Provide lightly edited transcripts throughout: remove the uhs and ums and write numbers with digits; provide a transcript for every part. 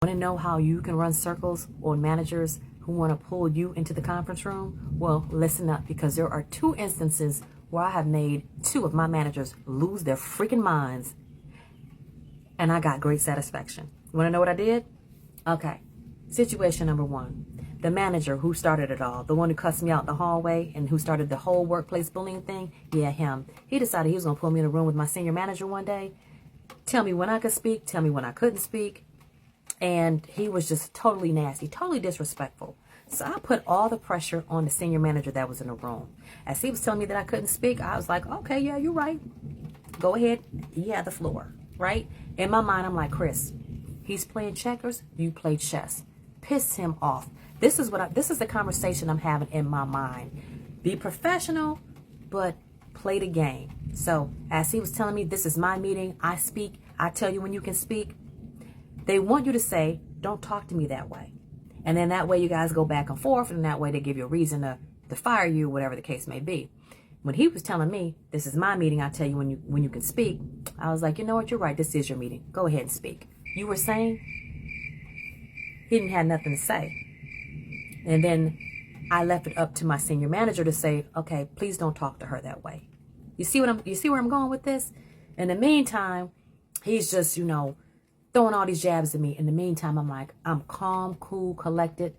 Want to know how you can run circles on managers who want to pull you into the conference room? Well, listen up, because there are 2 instances where I have made 2 of my managers lose their freaking minds, and I got great satisfaction. You want to know what I did? Okay. Situation number 1. The manager who started it all, the one who cussed me out in the hallway and who started the whole workplace bullying thing, yeah, him. He decided he was going to pull me in a room with my senior manager one day, tell me when I could speak, tell me when I couldn't speak. And he was just totally nasty, totally disrespectful. So I put all the pressure on the senior manager that was in the room. As he was telling me that I couldn't speak, I was like, okay, yeah, you're right. Go ahead. You have the floor, right? In my mind, I'm like, Chris, he's playing checkers, you play chess. Piss him off. This is the conversation I'm having in my mind. Be professional, but play the game. So as he was telling me, this is my meeting, I speak, I tell you when you can speak. They want you to say, don't talk to me that way. And then that way you guys go back and forth, and that way they give you a reason to fire you, whatever the case may be. When he was telling me, this is my meeting, I tell you when you can speak, I was like, you know what, you're right, this is your meeting. Go ahead and speak. You were saying? He didn't have nothing to say. And then I left it up to my senior manager to say, okay, please don't talk to her that way. You see where I'm going with this? In the meantime, he's just, throwing all these jabs at me. In the meantime, I'm like, I'm calm, cool, collected,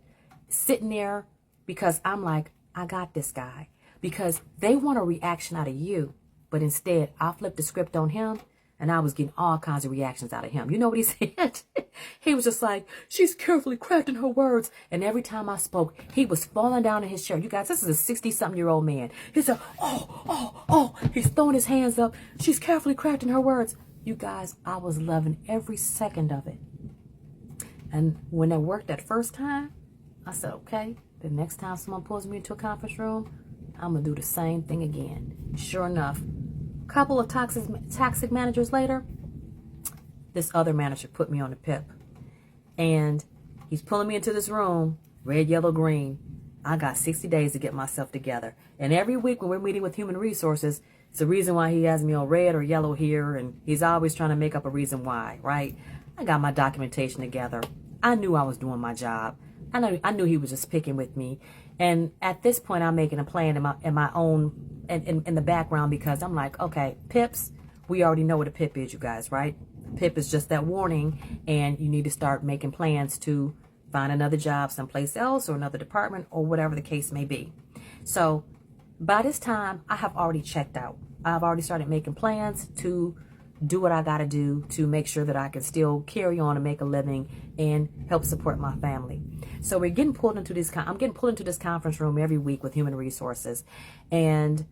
sitting there, because I'm like, I got this guy. Because they want a reaction out of you, but instead I flipped the script on him, and I was getting all kinds of reactions out of him. You know what he said? He was just like, she's carefully crafting her words. And every time I spoke, he was falling down in his chair. You guys, this is a 60-something-year-old man. He said, oh. He's throwing his hands up. She's carefully crafting her words. You guys, I was loving every second of it. And when it worked that first time, I said, okay, the next time someone pulls me into a conference room, I'm going to do the same thing again. Sure enough, a couple of toxic managers later, this other manager put me on the PIP. And he's pulling me into this room, red, yellow, green. I got 60 days to get myself together. And every week when we're meeting with human resources, it's the reason why he has me on red or yellow here, and he's always trying to make up a reason why, right? I got my documentation together. I knew I was doing my job. I knew he was just picking with me. And at this point, I'm making a plan in my own, in the background, because I'm like, okay, PIPs, we already know what a PIP is, you guys, right? PIP is just that warning, and you need to start making plans to find another job someplace else or another department or whatever the case may be. So by this time, I have already checked out. I've already started making plans to do what I got to do to make sure that I can still carry on and make a living and help support my family. So we're getting pulled into this. I'm getting pulled into this conference room every week with human resources, and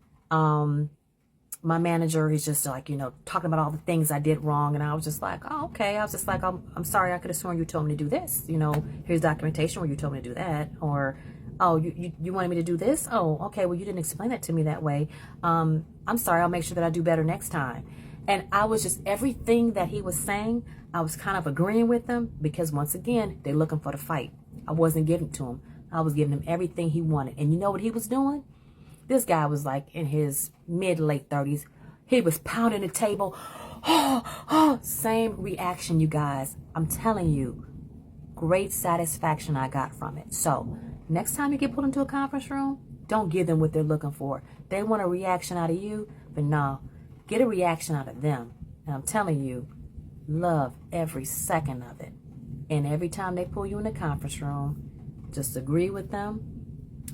my manager is just like, talking about all the things I did wrong, and I was just like, oh, okay. I was just like, I'm sorry. I could have sworn you told me to do this. Here's documentation where you told me to do that, or oh, you wanted me to do this? Oh, okay. Well, you didn't explain that to me that way. I'm sorry. I'll make sure that I do better next time. And I was just, everything that he was saying, I was kind of agreeing with him, because once again, they're looking for the fight. I wasn't giving it to him. I was giving him everything he wanted. And you know what he was doing? This guy was like in his mid-late 30s. He was pounding the table. Same reaction, you guys. I'm telling you, great satisfaction I got from it. So next time you get pulled into a conference room, don't give them what they're looking for. They want a reaction out of you, but no, get a reaction out of them. And I'm telling you, love every second of it. And every time they pull you in the conference room, just agree with them.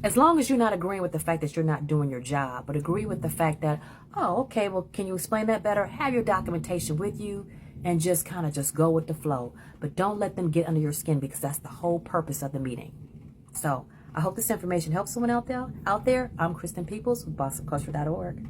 As long as you're not agreeing with the fact that you're not doing your job, but agree with the fact that, oh, okay, well, can you explain that better? Have your documentation with you and just kind of just go with the flow. But don't let them get under your skin, because that's the whole purpose of the meeting. So I hope this information helps someone out there. I'm Kristen Peoples with bossofculture.org.